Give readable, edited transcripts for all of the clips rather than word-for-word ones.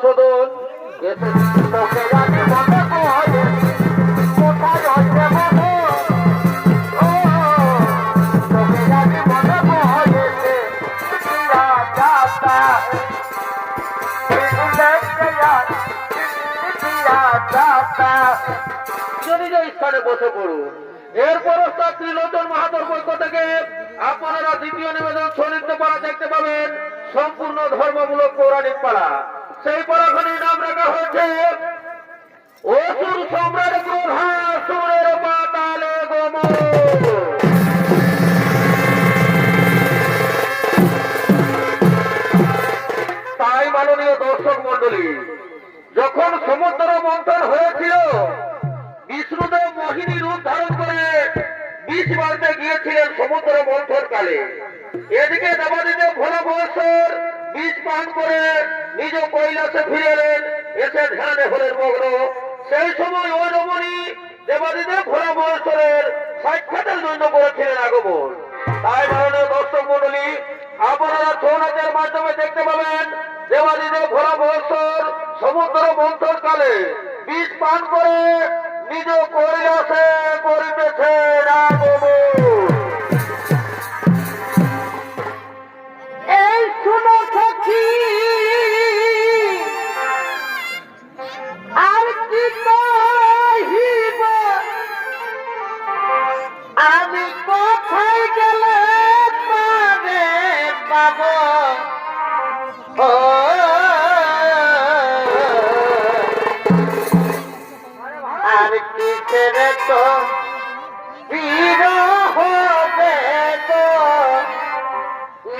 পরিশোধন তোকে জানি মনে করে কোথায় হচ্ছে মনে তোকে জানি মনে করেছে নিজ স্থানে বসে পড়ুন। এরপর ত্রিলোচন মাহাতোর পক্ষ থেকে আপনারা দ্বিতীয় নিবেদন সন্নিগ্ধ পাড়া দেখতে পাবেন, সম্পূর্ণ ধর্মমূলক পৌরাণিক পাড়া। সেই পাড়াখানির নাম রাখা হয়েছে অসুর সম্রাট গ্রহাসুরের পাতালে গমন। তাই মাননীয় দর্শক মন্ডলী, যখন সমুদ্র মন্থন হয়েছিল, বিষ্ণুদেব মোহিনী রূপ ধারণ করে বিষ মারতে গিয়েছিলেন সমুদ্র মন্থন কালে। এদিকে দেবাদিদেব ভোলা বৎসর বিষ পান করে নিজ কৈলাসে ফিরে এলেন, এসে ধ্যানে হলেন মগ্ন। সেই সময় ওই রমণী দেবাদিদেব ভোলা বৎসরের সাক্ষাতের জন্য করেছিলেন আগমন। তাই মাননীয় দর্শক মন্ডলী, আপনারা ছৌ নাচের মাধ্যমে দেখতে পাবেন দেবাদিদেব ভোলা বৎসর সমুদ্র মন্থন কালে বিষ পান করে নিজ কৈলাসে করিতেছেন আগমন। এই শুনো সখী, আর কি কহিব, আমি কোথায় গেলে পাবে পাব, আর কি ছেড়ে তো বীর হবে তো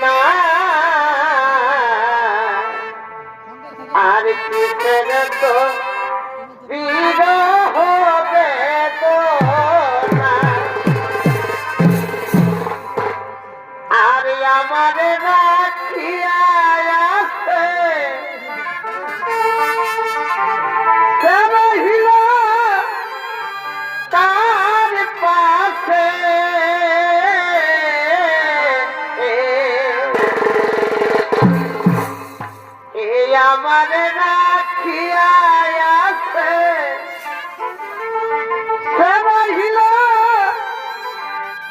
না, আর কি ছেড়ে তো বীর হবে তো না, আর আমার রাখিয়া আছে তার পাশে, আমার রাখিয়া আছে সে রহিল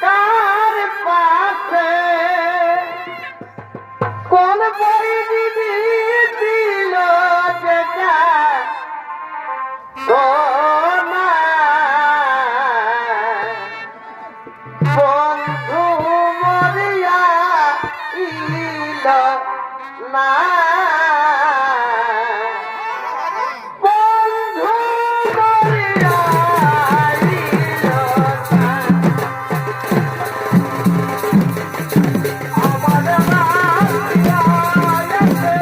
তার পাশে, কোন বই দিদি দিল যেটা বন্ধু মরিয়া ইল না, বন্ধু মরিয়া ইল না, আমার রাখিয়া আছে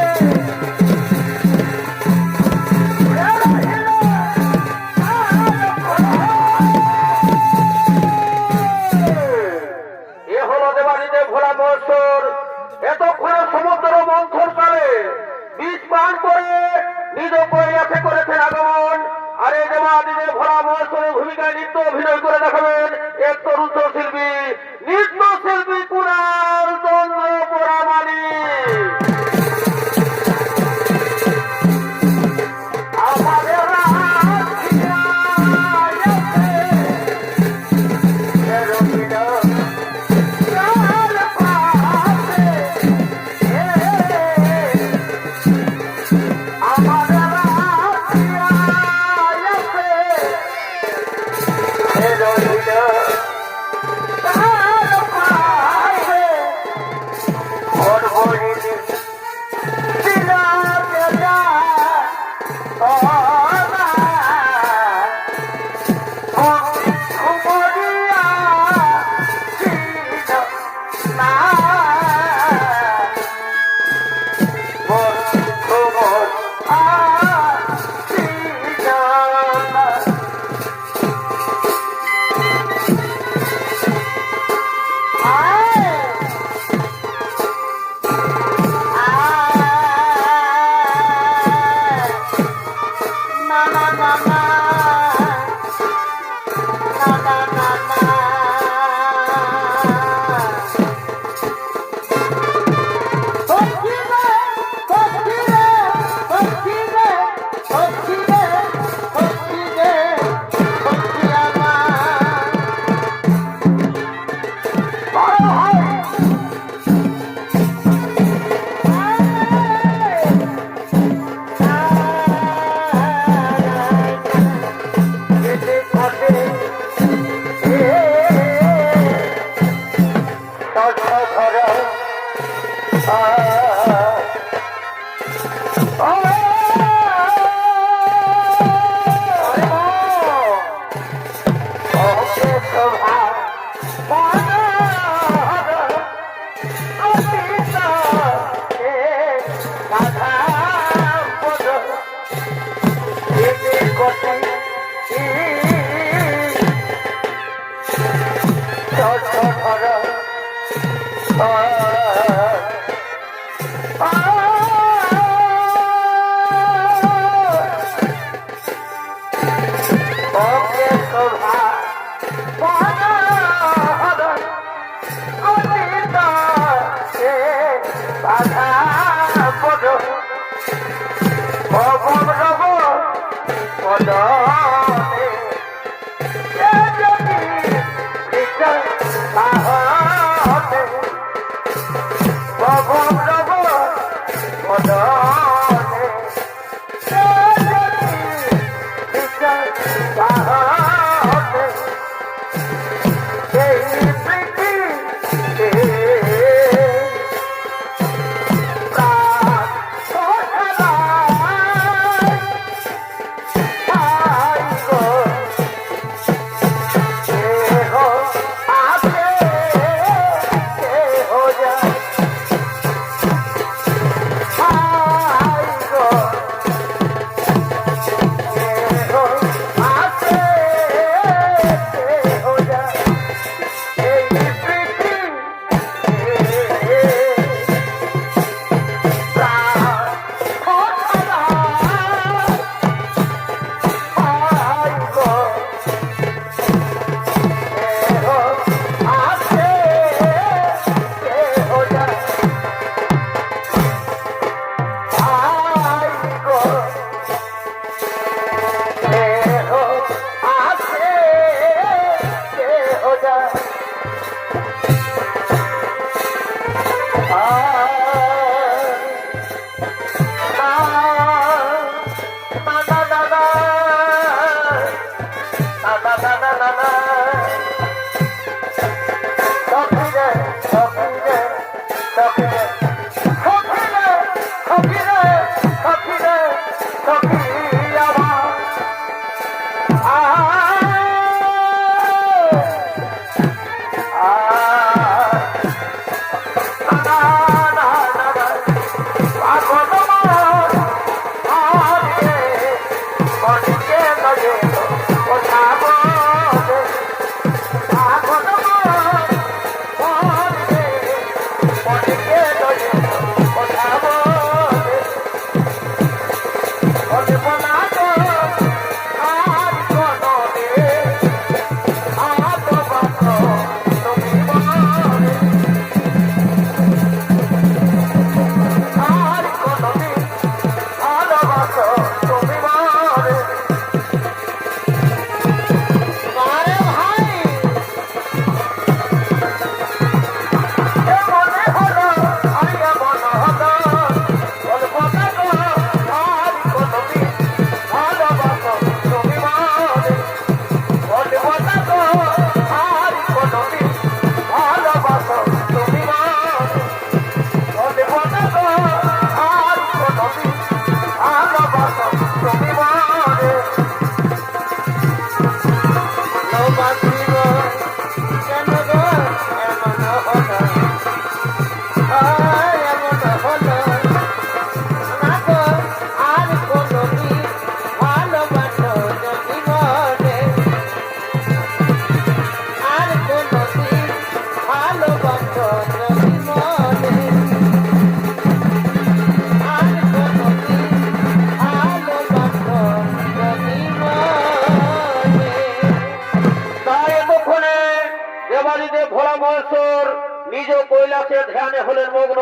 নিজ কৈলাসে ধ্যানে হলেন মগ্ন।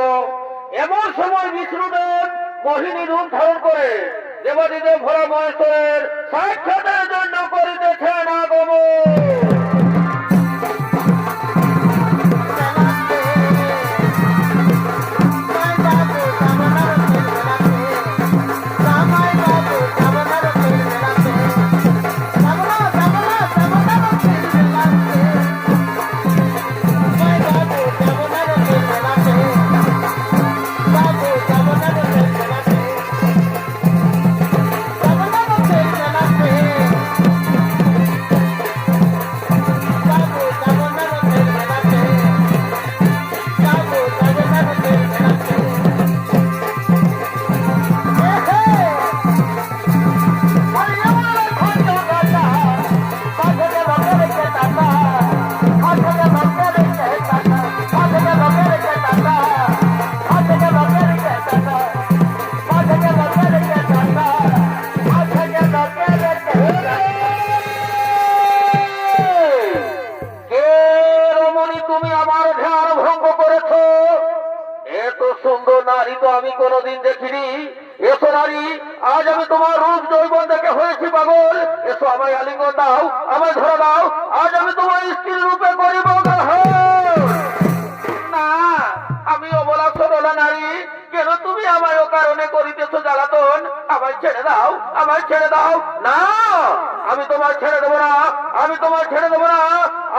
এমন সময় বিষ্ণুদেব মোহিনী রূপ ধারণ করে দেবাদিদেব ভোলা মহেশ্বরের সাক্ষাতের জন্য করিতেছেন আগমন। সুন্দর নারী তো আমি কোনোদিন দেখিনি। এসো নারী, আজ আমি তোমার রূপ যৌবন দেখে হয়েছি পাগল। এসো আমায় আলিঙ্গন দাও, আমায় ধরে দাও, আজ আমি তোমার স্ত্রীর রূপে করিব গ্রহণ। না, আমি অবলা সরলা নারী, কেন তুমি আমায় ও কারণে করিতেছো জ্বালাতন? আমায় ছেড়ে দাও, আমায় ছেড়ে দাও। না, আমি তোমায় ছেড়ে দেবো না, আমি তোমায় ছেড়ে দেবো না,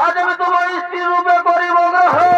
আজ আমি তোমার স্ত্রীর রূপে করিব গ্রহণ।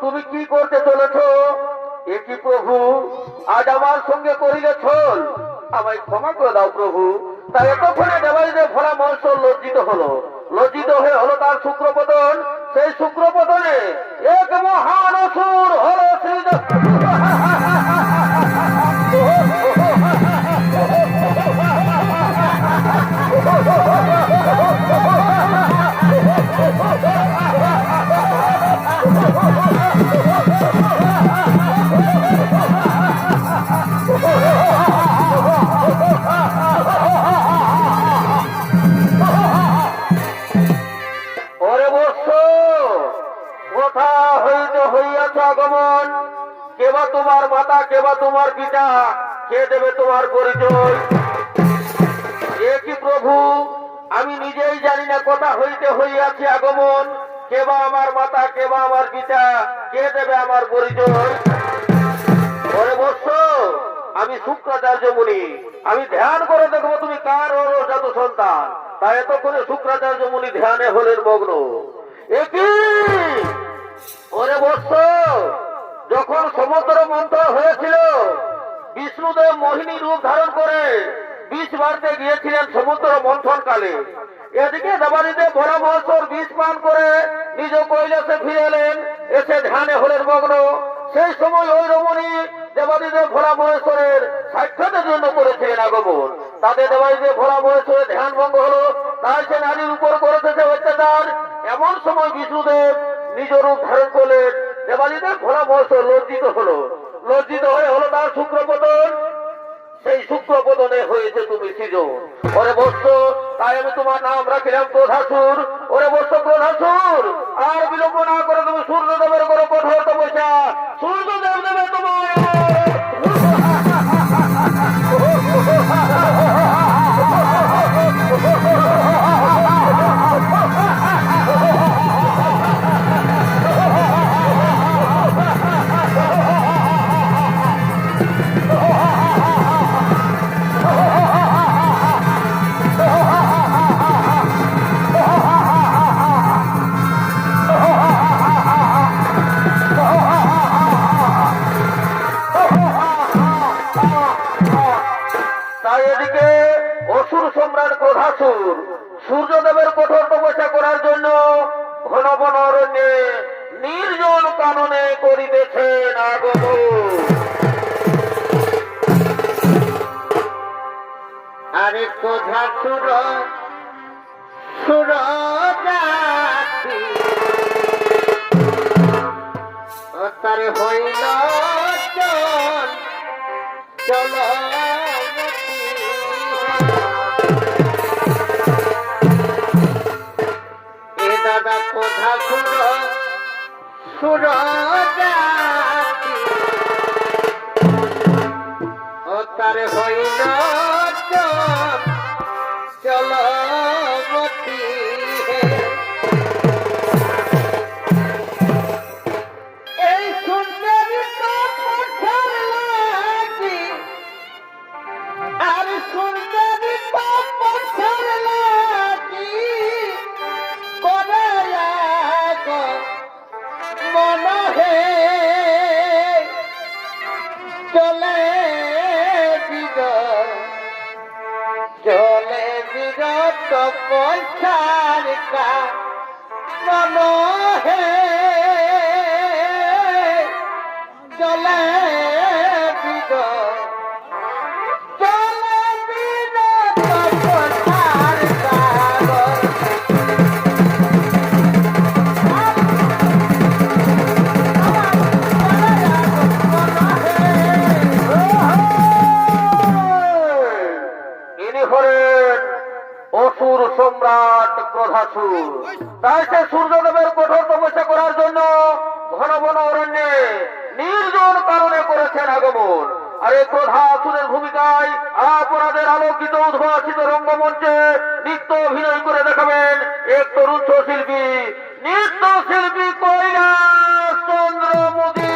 তুমি কি করতে চলেছ? এ কি প্রভু, আজ আমার সঙ্গে করিলে ছল? আমায় ক্ষমা করে দাও প্রভু। তাই এতক্ষণে দেবাদিদেব ভোলা মহেশ্বর লজ্জিত হলো। লজ্জিত হয়ে হলো তার শুক্রপতন। সেই শুক্রপতনে এক মহান অসুর হলো শ্রী আগমন। কেবা তোমার মাতা, কেবা তোমার পিতা, কে দেবে তোমার পরিচয়? এ কি প্রভু, আমি নিজেই জানি না কথা হইতে হইয়াছে আগমন। কেবা আমার মাতা, কেবা আমার পিতা, কে দেবে আমার পরিচয়? ওরে বৎস, আমি শুক্রাচার্য মুনি, আমি ধ্যান করে দেখবো তুমি কার জাত সন্তান। তাই এতক্ষণে শুক্রাচার্য মুনি ধ্যানে হলেন মগ্ন। একই ওরে বৎস, যখন সমুদ্র মন্থন হয়েছিল, বিষ্ণুদেব মোহিনী রূপ ধারণ করে বিষ মারতে গিয়েছিলেন সমুদ্র মন্থন কালে। এদিকে দেবাদিদেব ভোলা মহেশ্বর বিষ পান করে নিজ কৈলাসে ফিরে এলেন, এসে ধ্যানে হলেন মগ্ন। সেই সময় ওই রমণী দেবাদিদেব ভোলা মহেশ্বরের সাক্ষাতের জন্য করেছিলেন আগমন। তাতে দেবাদিদেব ভোলা মহেশ্বরের ধ্যান ভঙ্গ হলো। তাই সে নারীর উপর করেছে অত্যাচার। এমন সময় বিষ্ণুদেব নিজ রূপ ধারণ করলেন। দেবাদিদেব ভোলা মহেশ্বর লজ্জিত হলো। লজ্জিত হয়ে হলো তার শুক্রপতন। সেই শুক্রপতনে হয়েছে তুমি সৃজন। ওরে বৎস, তাই আমি তোমার নাম রাখিলাম ক্রোধাসুর। ওরে বৎস ক্রোধাসুর, আর বিলম্ব না করে তুমি সূর্যদেবের করো কঠোর তপস্যা। সূর্যদেব দেবে তোমার সূর্যদেবের কঠোর তপস্যা করার জন্য ঘন বন অরণ্যে নির্জন কাননে করিতেছেন আগমন। আরে কোথা সুর সুর তার হইল চলো এ দাদা কোথা সুর ও তার হইল চলো মতি এই সুন্দরী তো পছর লাগি আর সুন্দরী তো পছর লাগি করে মন হে চলে চলে বিরত পয়সার কা মন হে চলে বিরত চলে বিরত পয়সার কাগজ অসুর সম্রাট ক্রোধাসুর। তাই সে সূর্যদেবের কঠোর তপস্যা করার জন্য ঘন ঘন অরণ্যে নির্জন কারণে করেছেন আগমন। আর এই ক্রোধাসুরের ভূমিকায় আপনাদের আলোকিত উদ্ভাসিত রঙ্গমঞ্চে নৃত্য অভিনয় করে দেখাবেন এক তরুণ শিল্পী নৃত্য শিল্পী কৈলাস চন্দ্র মোদী।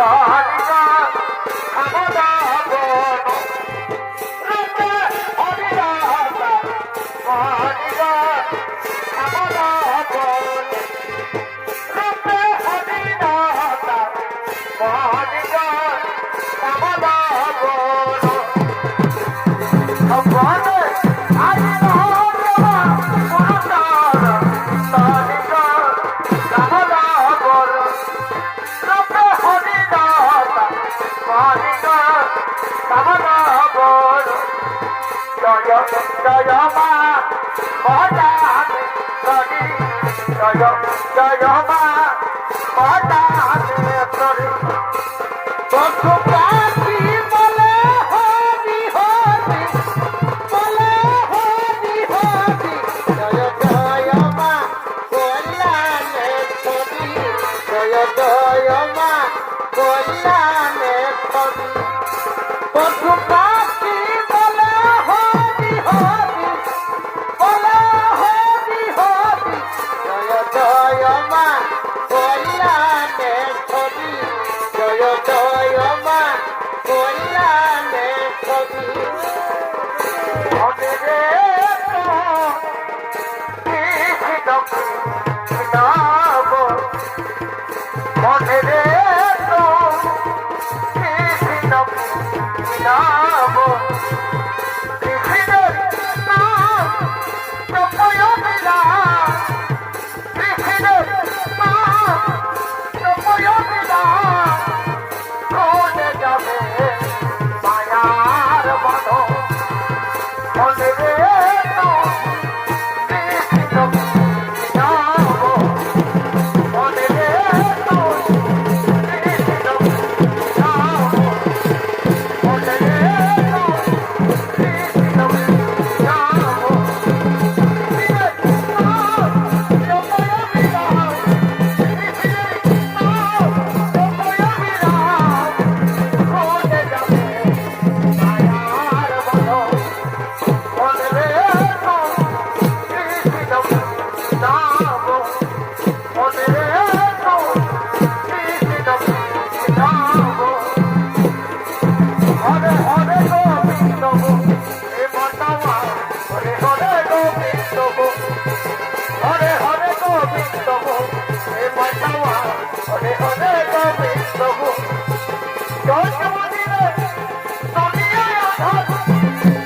মানিকা খামদা বন রূপে হরিদাতা মানিকা খামদা বন রূপে হরিদাতা মানিকা খামদা বন ভগবানে আই রহমা পুরতার তানিকা খামদা বন রূপে হরিদাতা মানিকা খামদা বন জয় জয় মা মজানে সরি জয় জয় মা মজানে সরি পশু পাখি বলে হরি হরি বলে হরি হরি জয় জয় মা কল্যাণে ছবি জয় জয় মা কল্যাণে ছবি পশু পাখি বলে হরি হরি বলে হরি হরি জয় জয় মা কল্যাণে ছবি জয় জয় মা কল্যাণে ছবি মনে রে নাম মনে রে নাম কৃষ্ণের নাম জপয় বিনা কৃষ্ণের নাম জপয় বিনা কোনে যাবে মায়ার বাঁধন মনে রে কৃষ্ণ নাম মনে রে কৃষ্ণ নাম মনে রে কৃষ্ণ নাম হরে হরে গোবিন্দ হে বর্তমা হরে হরে গোবিন্দ হরে হরে গোবিন্দ হে বর্তমা হরে হরে গোবিন্দ জন্মদিনে দুনিয়ায় আধার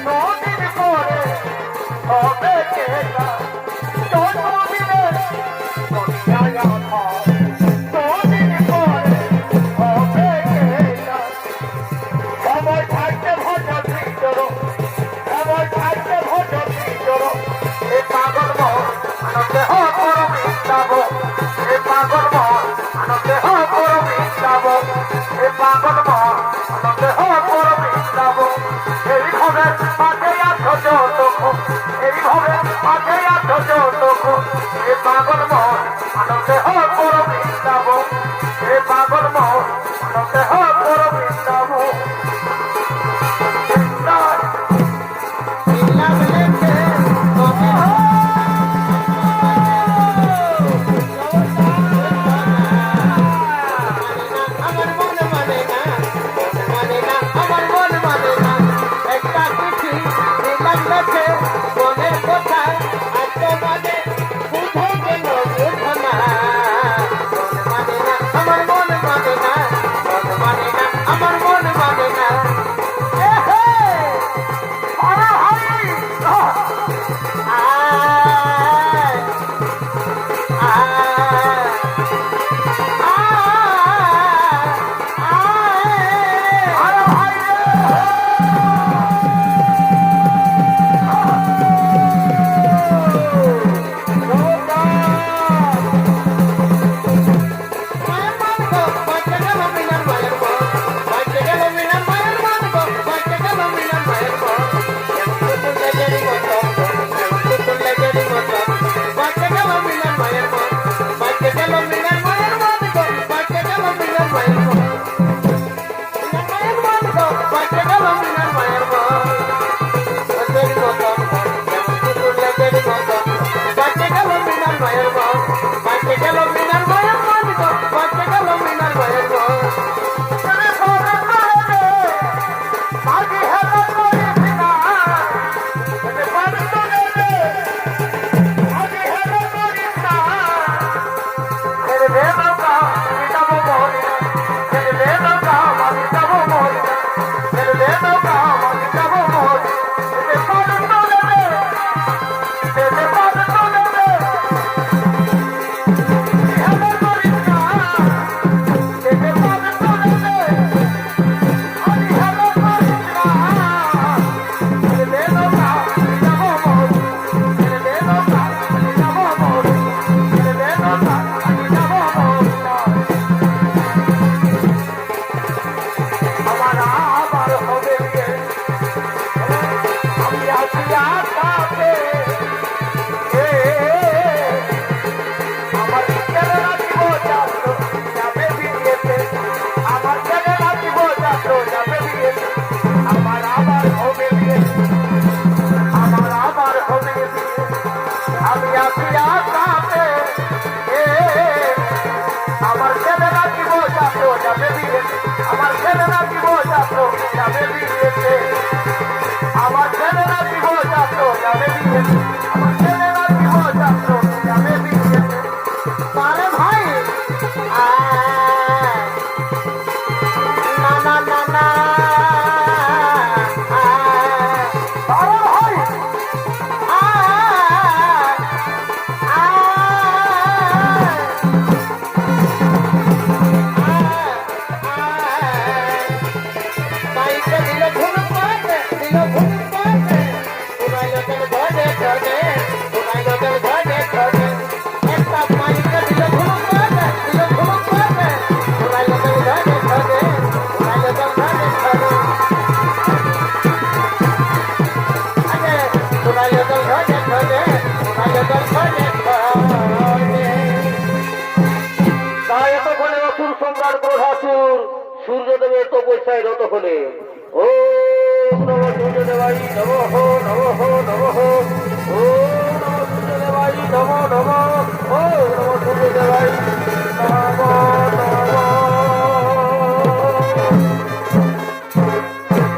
নদীর পরে হবে কেটা জন্মদিনে দুনিয়ায় আধার নদীর পরে হবে কেটা সবাই থাকতে ভজন ভিতর সবাই থাকতে ভজন ভিতর এ পাগল মন আনন্দে হ করো মিটাব এ পাগল মন আনন্দে হ করো মিটাব এ পাগল মন আনন্দে হ করো মিটাব এইভাবে মাঝে আছো যতক এইভাবে মাঝে আছো যতক এ পাগল মন আনন্দে হ করো মিটাব এ পাগল মন আনন্দে হ করো মিটাব নাম লেখে কবে আমার মন মানে না আমার মন মানে না একটা চিঠি নিলাম লেখে মনের কথা আজ মানে বুঝে গেল বুঝো না মন মানে না আমার মন মানে না আমার মন মানে না Bye. সূর্যদেবের তপস্যায় রত হলে ও নম সূর্যদেবাই নমঃ নমঃ নমঃ ও নম সূর্যদেবাই নম নম ও নম সূর্যদেবাই নম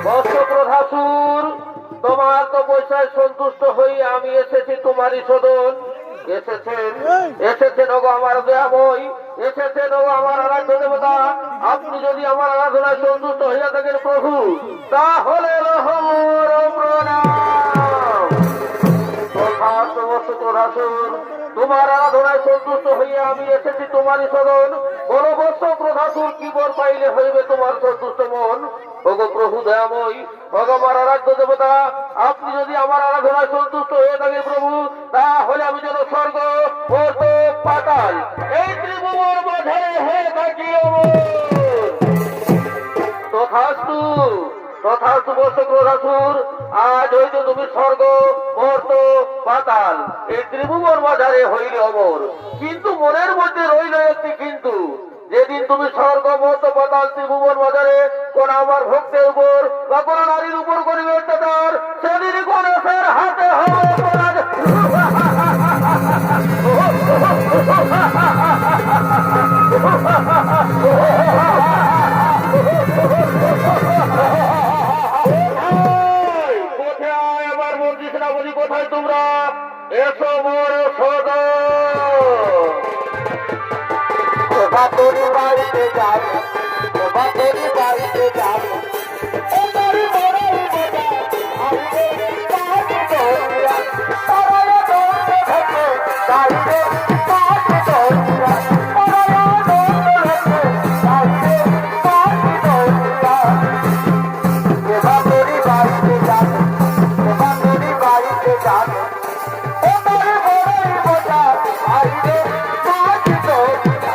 বৎসপ্রধাসুর, তোমার তপস্যায় সন্তুষ্ট হয়ে আমি এসেছি তোমারই সদন। এসেছেন ওগো আমার দয়াময়, এসেছেন ওগো আমার আরাধ্য দেবতা। আপনি যদি আমার আরাধনায় সন্তুষ্ট হইয়া থাকেন প্রভু, তাহলে তোমার আরাধনায় সন্তুষ্ট হইয়া আমি এসেছি তোমারই সদন। বলো বৎস প্রধাসুর, কি বর পাইলে হইবে তোমার সন্তুষ্ট মন? ওগো প্রভু দয়াময়, ওগো আমার আরাধ্য দেবতা, আপনি যদি আমার আরাধনায় সন্তুষ্ট হয়ে থাকেন প্রভু, তাহলে আমি যেন স্বর্গ ও পাতাল এই ত্রিভুবন মাঝে হয়ে থাকি তথাস্তু। তথাস্তু বৎস প্রধাসুর, আজ হইতে তুমি স্বর্গ মর্ত পাতাল এই ত্রিভুবন বাজারে হইলে অমর। কিন্তু মনের মধ্যে রইল একটি কিন্তু, যেদিন তুমি স্বর্গ মর্ত পাতাল ত্রিভুবন বাজারে কোন আমার ভক্তের উপর বা কোন নারীর উপর করিবে অত্যাচার, সেদিন গণেশের হাতে হবে অপরাধ। কোথায় আমার মন্ত্রী সেনাপতি, কোথায় তোমরা? এসো বড় সদন। তোরি বাড়িতে যাবো, তোরি বাড়িতে যাবো, ও তোরি বড়ই বোঝা, আমি পাটি দৌড়িয়া, তারা দৌড়ে থাকে, তাইরে পাটি দৌড়িয়া, তারা দৌড়ে থাকে, তাইরে পাটি দৌড়িয়া। এবার তোরি বাড়িতে যাবো, এবার তোরি বাড়িতে যাবো, ও তোরি বড়ই বোঝা, আইরে পাটি দৌড়িয়া।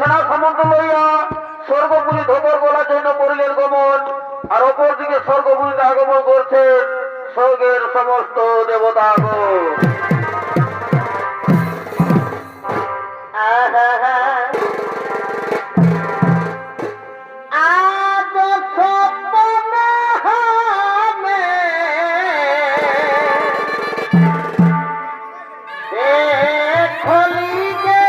সেনা সামন্ত লইয়া স্বর্গপুরী ধবর বলার জন্য করিলেন গমন। আর অপরদিকে স্বর্গপুরীতে আগমন করছেন স্বর্গের সমস্ত দেবতাগণ। আজ সপনে হামে দেখলি গে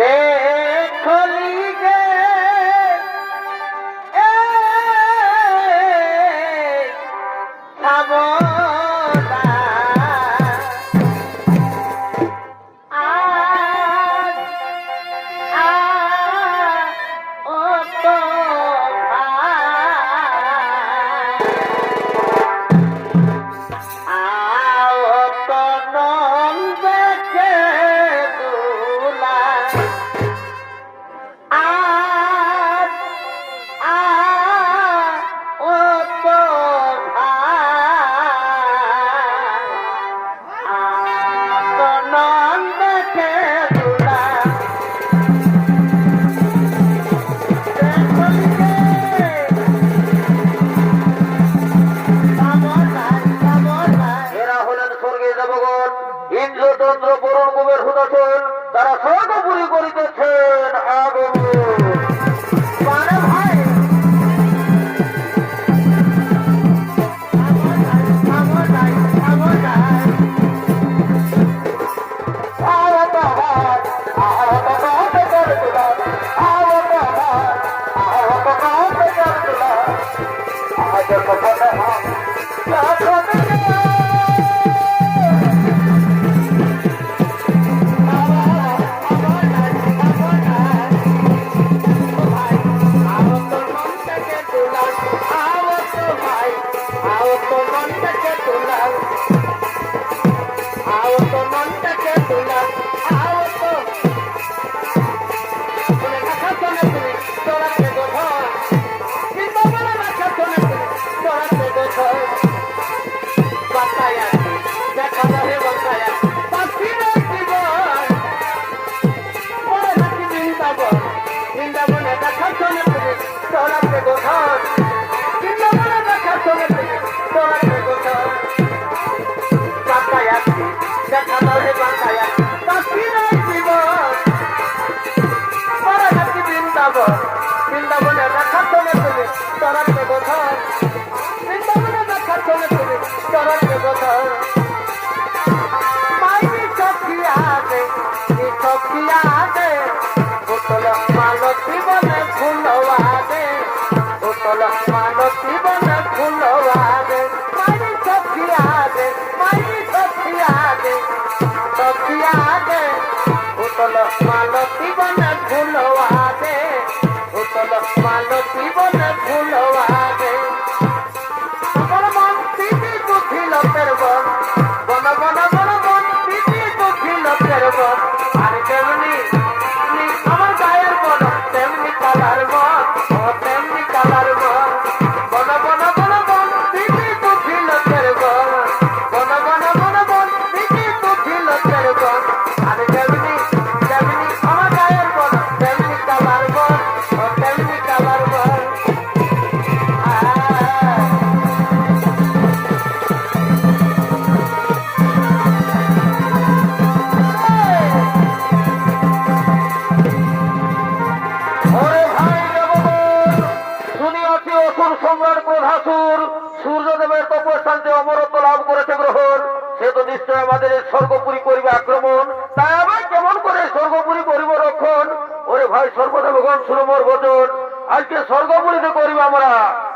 দেখলি গে এরা হলেন স্বর্গের দেবগণ, ইন্দ্রচন্দ্র বরুণ কুবের হুদাসন। তারা স্বর্গপুরী করিতেছেন আগমন। মানে ভাই বৃন্দাবনে দেখা চলে তুমি চড়াতে কোথায় বৃন্দাবনে দেখা চলে তুমি চড়াতে কোথায় মাইনি সখিয়াতে বোতল মালতী বনে ফুলবাদে বোতল মালতী বনে ফুলবাদে মাইনি সখিয়াতে বোতল মালতী বনে ফুলবাদে বোতল মালতী বনে ফুলবাদে আমার মন দিদি বুঝিল তের বন বন বন বন বন দিদি বুঝিল তের বন আর তেমনি আমার গায়ের বন তেমনি কালার বন ও তেমনি কালার বন বন বন বন বন দিদি বুঝিল তের বন বন বন বন বন দিদি বুঝিল তের বন আর তেমনি আমার গায়ের বন তেমনি কালার বন ও তেমনি কালার বন সম্রাট ক্রোধাসুর সূর্যদেবের তপস্থানতে অমরত্ব লাভ করেছে গ্রহণ। সে তো নিশ্চয় আমাদের স্বর্গপুরী করিবে আক্রমণ। তাই আবার কেমন করে স্বর্গপুরী করিব রক্ষণ? ওরে ভাই সর্বদেবগণ সুরমর বচন, আজকে স্বর্গপুরীতে করিব আমরা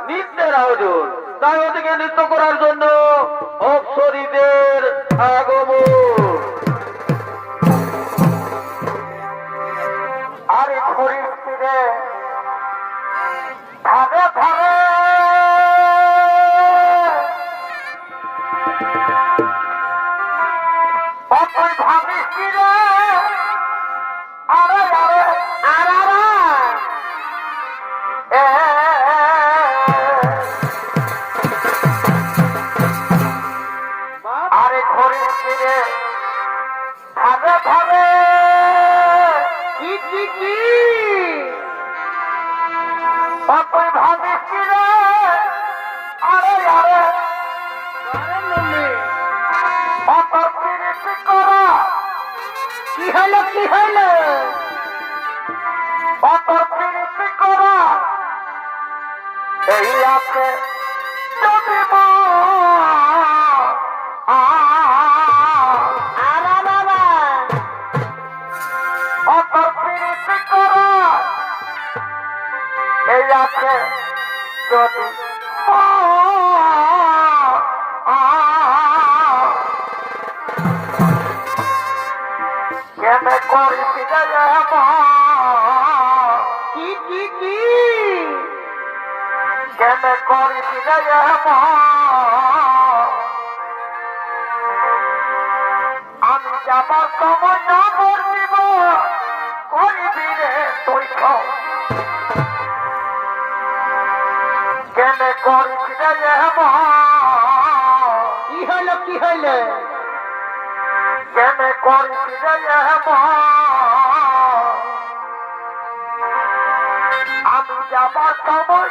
নৃত্যের আয়োজন। তাই ওদিকে নৃত্য করার জন্য অপ্সরীদের আগমন। আরে ঘড়ির তীরে ধারে ধারে অপরাধ হইলো অত প্রীতি করা এই আছে যদি আরা বাবা অত প্রীতি করা এই আছে যদি কেনে করিস কি কি কি কেনে করিস আমি যাবার সময় না বলব করিবি রে তুই কেনে করিস কি হইলো কি হইলো কেনে করিস আমি যাবার সময়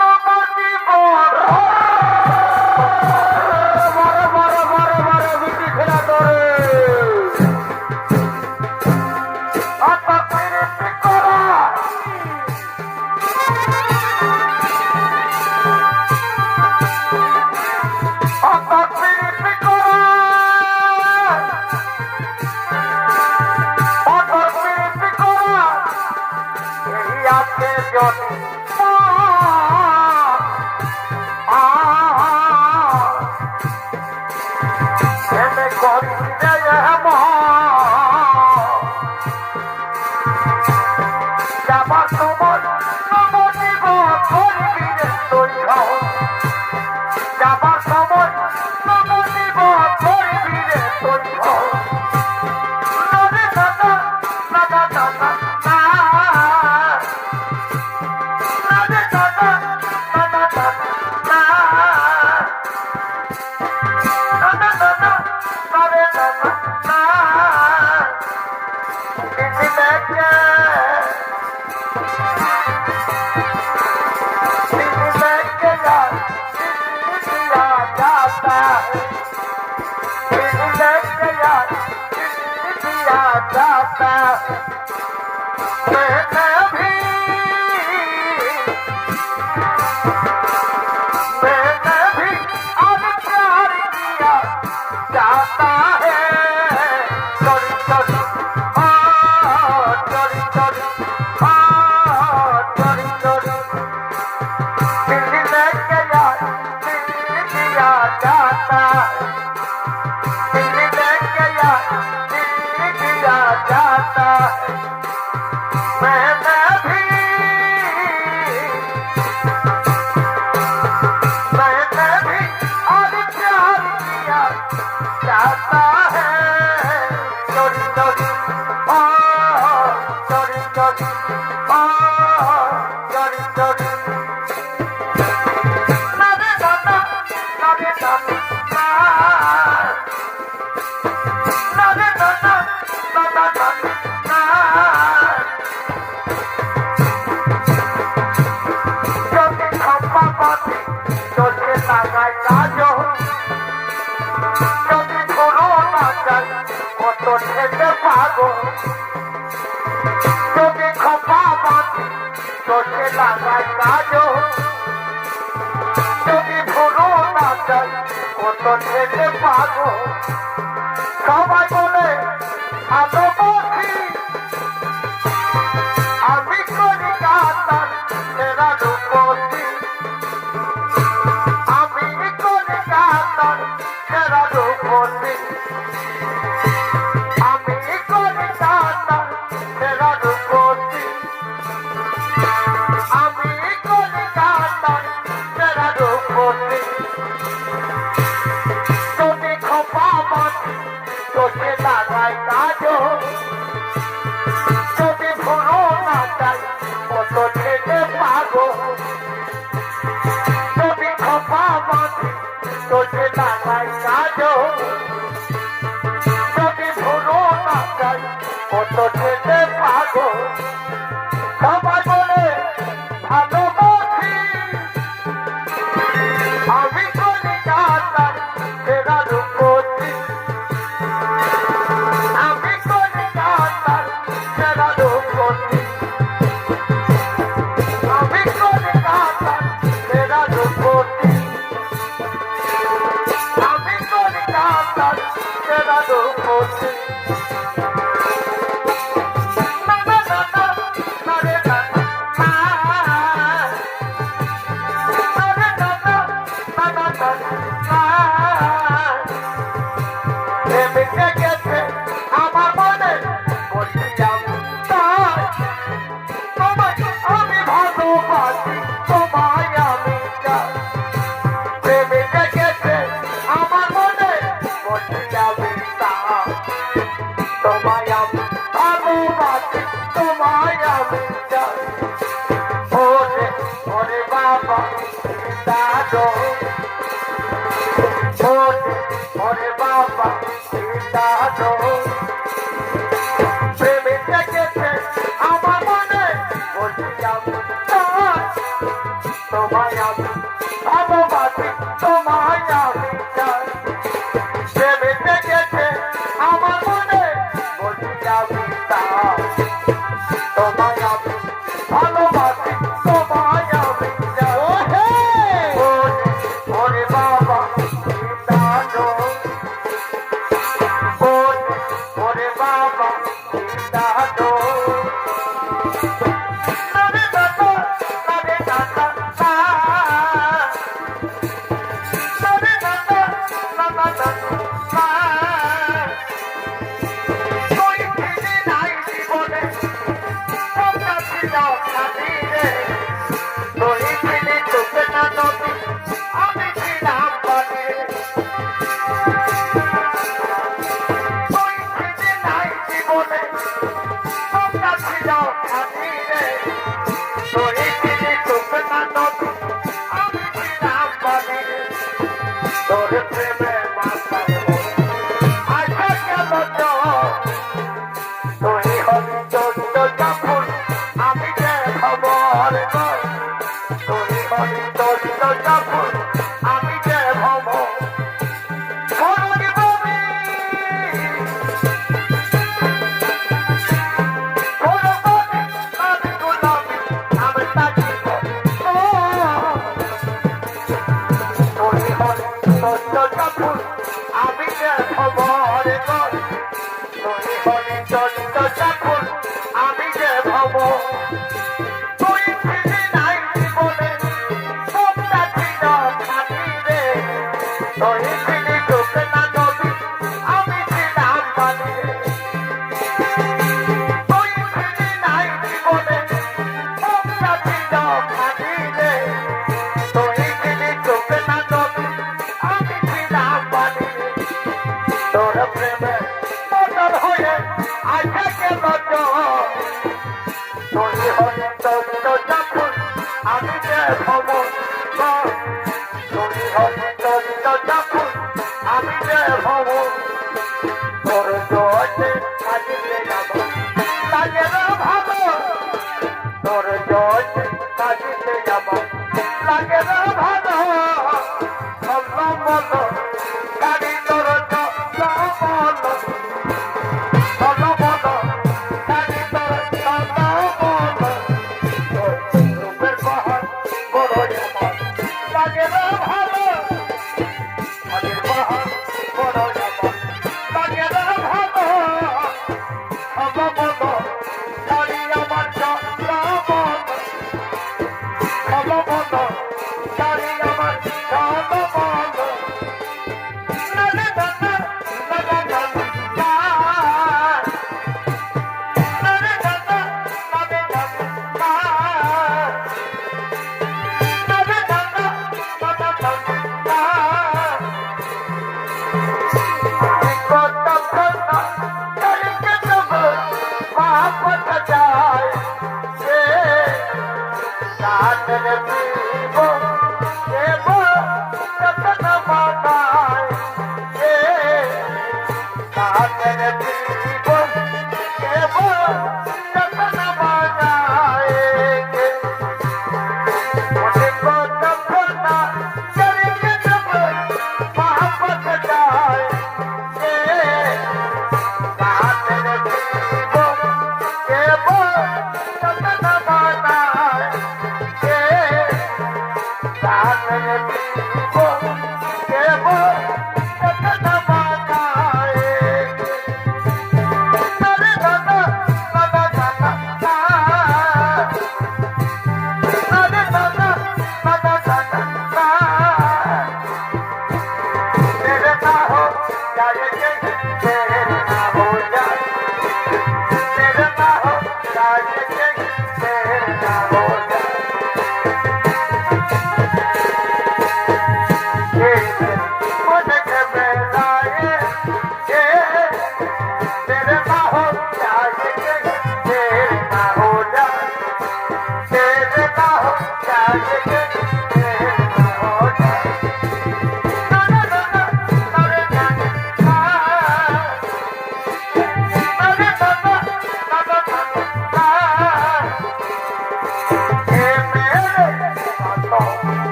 না বলব বিটি খেলা করে অত প্রীতি করা অত প্রীতি করা অত প্রীতি করা এই আছে যদি কেনে করিস যাবার সময় নবনিব করবি রে তুই যাবার সময় নবনিব করবি রে তুই নরে দাদা দাদা দাদা নরে দাদা দাদা দাদা দাদা দাদা নরে দাদা দিদি দেখে दिल लेके यार दिया जाता है दिल लेके यार दिया जाता है मैंने भी आज प्यार किया जाता है चोरी चोरी चोरी चोरी चोरी चोरी दिल लेके यार दिल दिया जाता है दिल लेके यार दिल दिया जाता है मैंने भी आज प्यार किया जाता है चोरी चोरी चोरी चोरी चोरी चोरी नरे दादा नरे दादा नरे दादा दादा दादा যদি খপ্পা পাতি চোখে লাগায় কাজো যদি ধরো না যায় কত খেতে পাবো যদি খপ্পা পাতি চোখে লাগায় কাজো যদি ধরো না যায় কত খেতে পাবো সবাই বলে ভালোবাসি আমি করি কাতার তেরা রূপসী আমি করি কাতার তেরা রূপসী আমি করি কাতার তেরা রূপসী আমি করি কাতার তেরা রূপসী যদি খোপা বাঁধি তোকে লাগাই কাজো প্রেমিকে গেছে আমার মনে বলছিলাম তাই তোমায় আমি ভালোবাসি তোমায় আমি চাই প্রেমিকে গেছে আমার মনে বলছিলাম তাই তোমায় আমি ভালোবাসি তোমায় আমি চাই ওরে ওরে বাবা দাদো ওরে বাবা দাদো প্রেমিকে গেছে আমার মনে বলছিলাম তাই তোমায় আমি ভালোবাসি তোমায় আমি চাই প্রেমিকে গেছে আমার মনে বলছিলাম তাই তোমায় আমি ভালোবাসি তোমায় আমি চাই ওরে বাবা দাদো ওরে বাবা দাদো নরে দাদা নরে দাদা নরে দাদা দাদা দাদা তুই ফিরে নাই জীবনে সবটা ছিল খালি রে তুই ফিরে তোকে না নদী আমি ছিলাম পানি তুই ফিরে নাই জীবনে সবটা ছিল খালি রে তুই ফিরে তোকে না নদী আমি ছিলাম পানি তোর প্রেমে মাতাল আশা গেল তুই হলি চোদ্দ জাফর আমি যে খবর নয় তুই হলি চোদ্দ জাফর আমি যে খবর করবি বমি করবি আমি গুলামি আমি তাকিব তুই হলি চোদ্দ জাফর আমি যে খবর নয় তুই হলি চোদ্দ জাফর আমি যে খবর তুই ফিরে নাই জীবনে সবটা ছিল খালি রে তুই ফিরে তোকে না নদী আমি ছিলাম পানি তুই ফিরে নাই জীবনে সবটা ছিল খালি রে তুই ফিরে তোকে না নদী আমি ছিলাম পানি তোর প্রেমে মতন হয়ে আশা গেল তুই হলি চোদ্দ জাফর আমি যে খবর তুই হলি চোদ্দ জাফর আমি যে খবর তোর জোয়াতে কাজিতে যাব লাগে না ভালো তোর জোয়াতে কাজিতে যাব লাগে না ভালো বলো বলো গাড়ি তোর বলো বলো বলো বলো গাড়ি তোর বলো রূপের পাহাড় বড় আমার লাগে না ভালো আগের পাহাড় বড় আমার লাগে না ভালো বলো বলো গাড়ি আমার বলো বলো গাড়ি আমার বলো না না না না না না না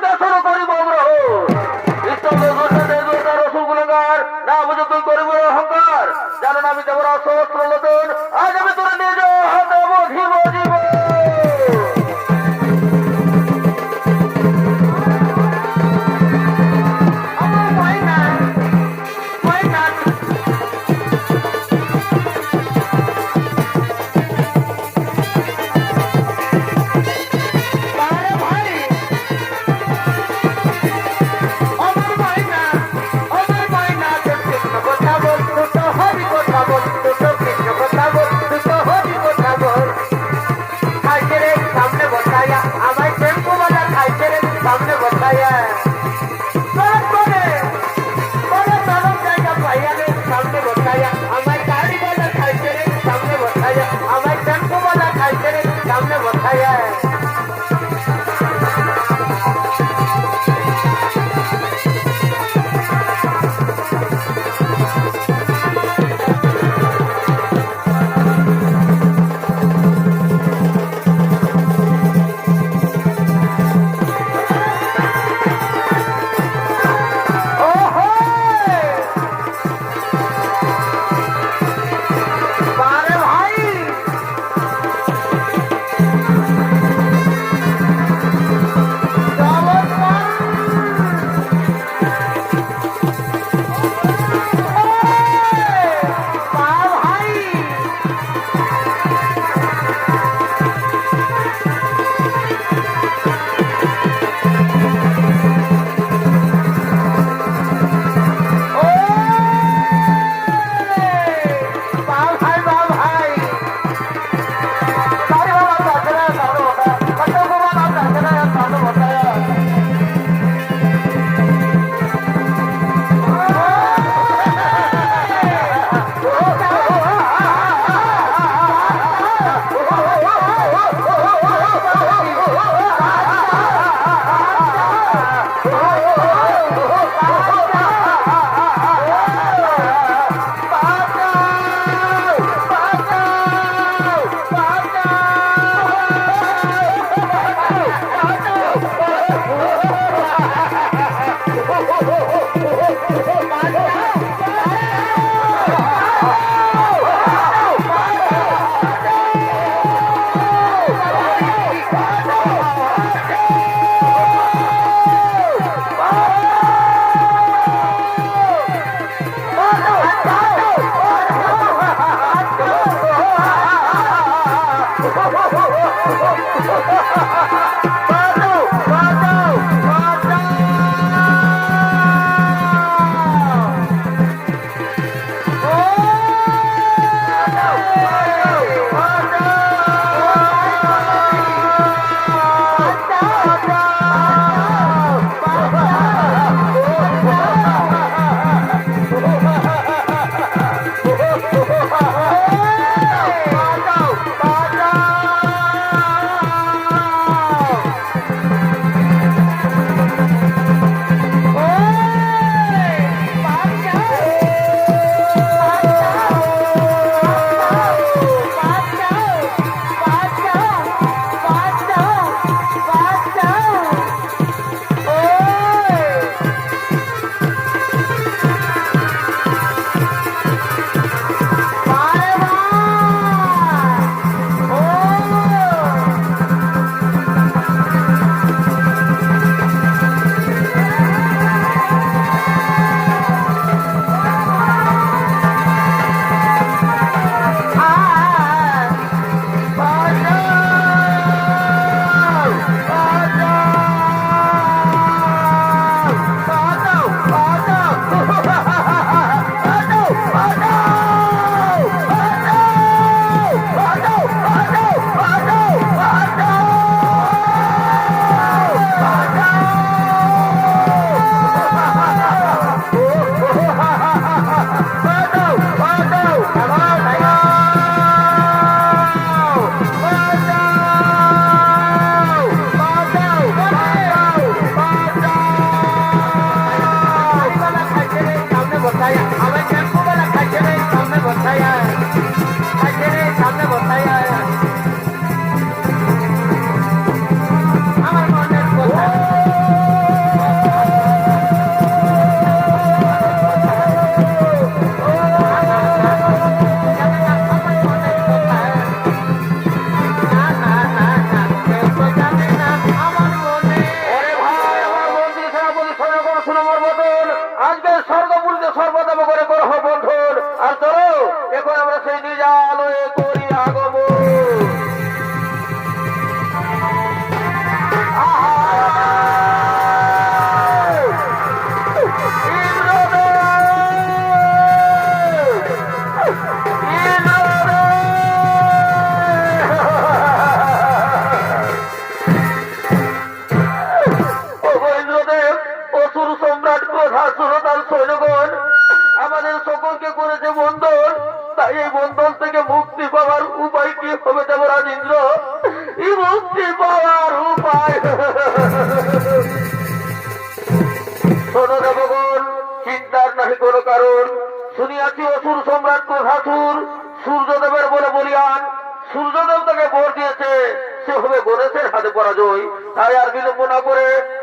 সিংহাসন করিব গ্রহণ। ইষ্টম দোষে দেব তার রসুলগুলগার, না বুঝে তুই করিব অহংকার। জানো না আমি দেবর অস্ত্র লোচন, আজ আমি তোর নিজ হাতে বধিব জীব। আমার ময়না ময়না আরে ভাই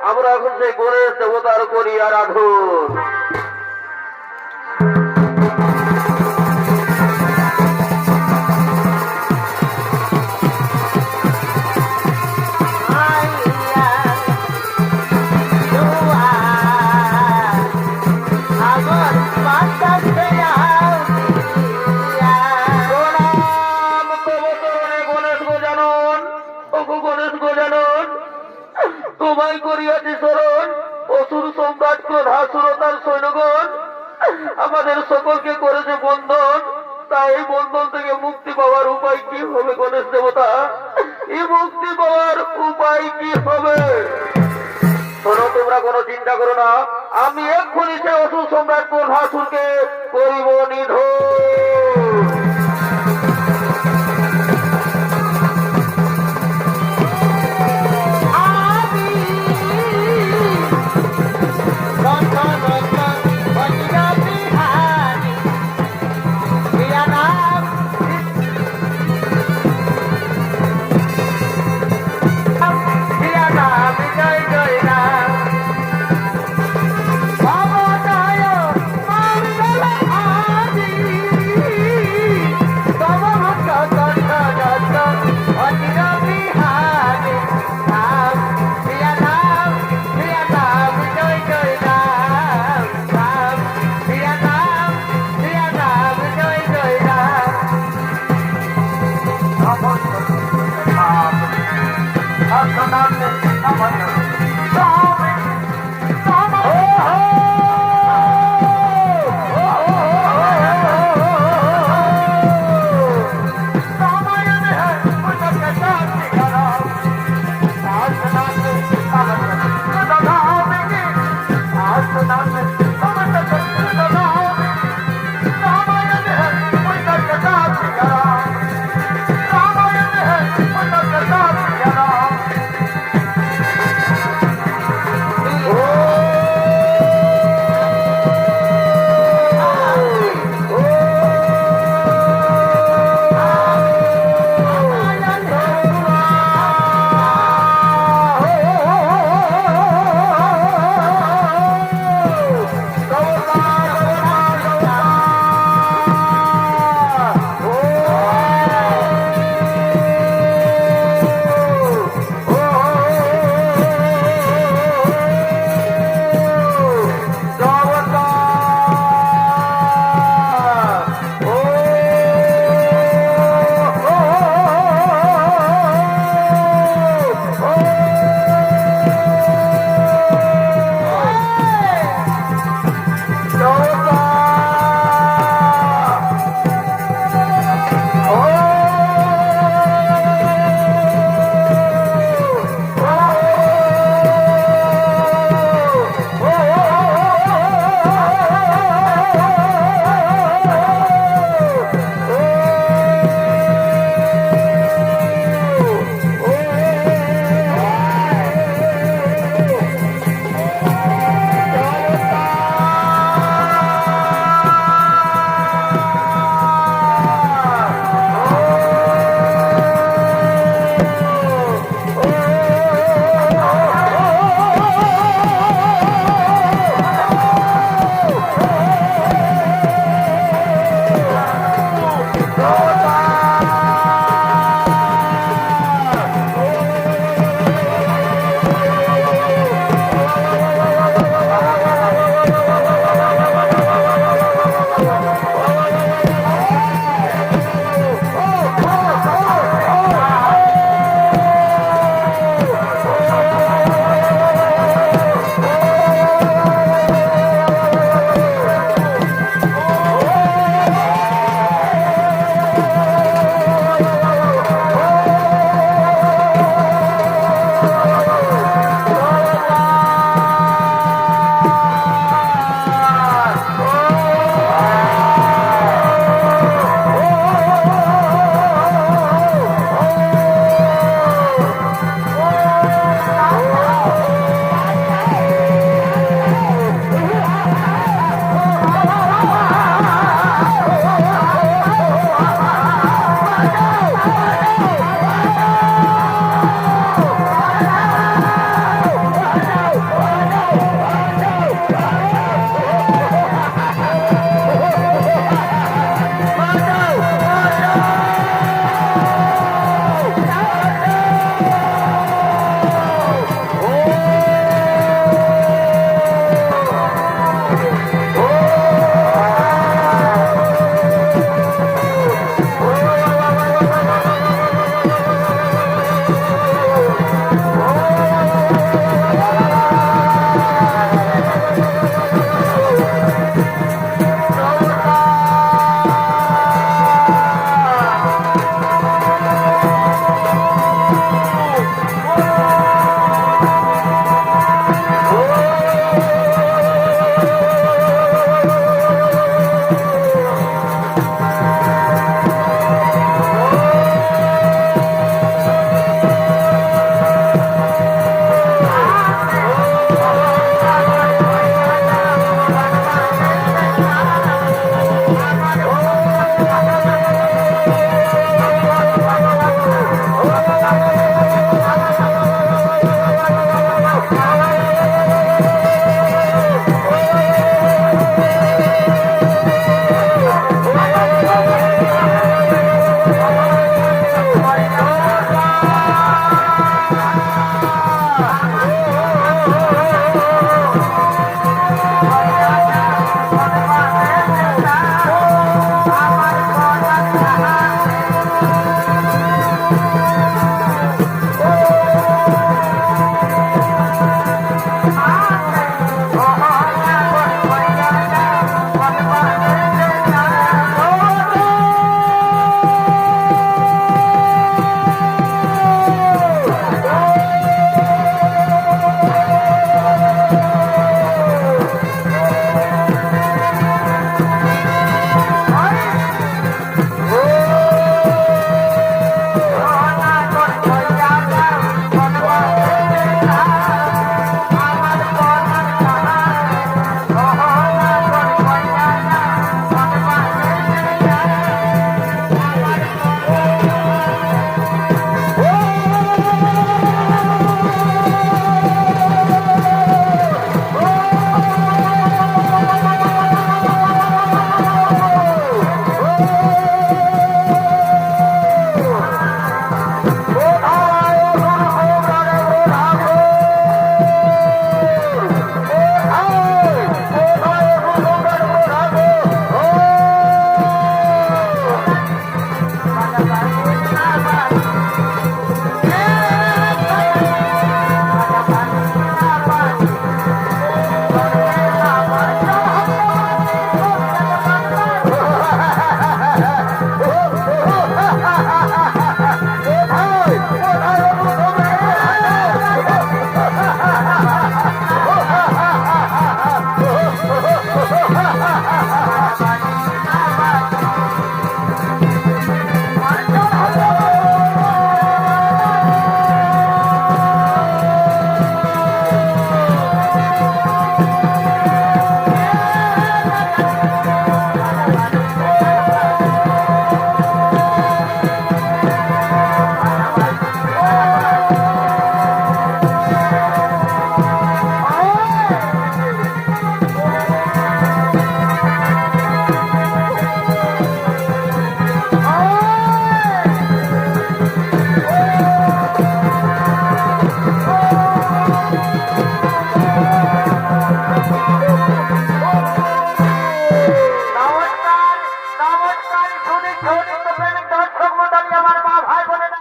আমরা এখন সেই গণেশ দেবতার করি আরাধন। প্রণাম তবচরণে গণেশ গজানন। ওগো গণেশ গজানন, তোমায় করিয়াছি স্মরণ। অসুর সম্রাট ক্রোধাসুর তার সৈন্যগণ আমাদের সকলকে করেছে বন্ধন। তাই এই বন্ধন থেকে মুক্তি পাওয়ার উপায় কি হবে গণেশ দেবতা? এই মুক্তি পাওয়ার উপায় কি হবে? শোনো, তোমরা কোনো চিন্তা করো না, আমি এক্ষুনি সে অসুর সম্রাট ক্রোধাসুরকে করিব নিধন।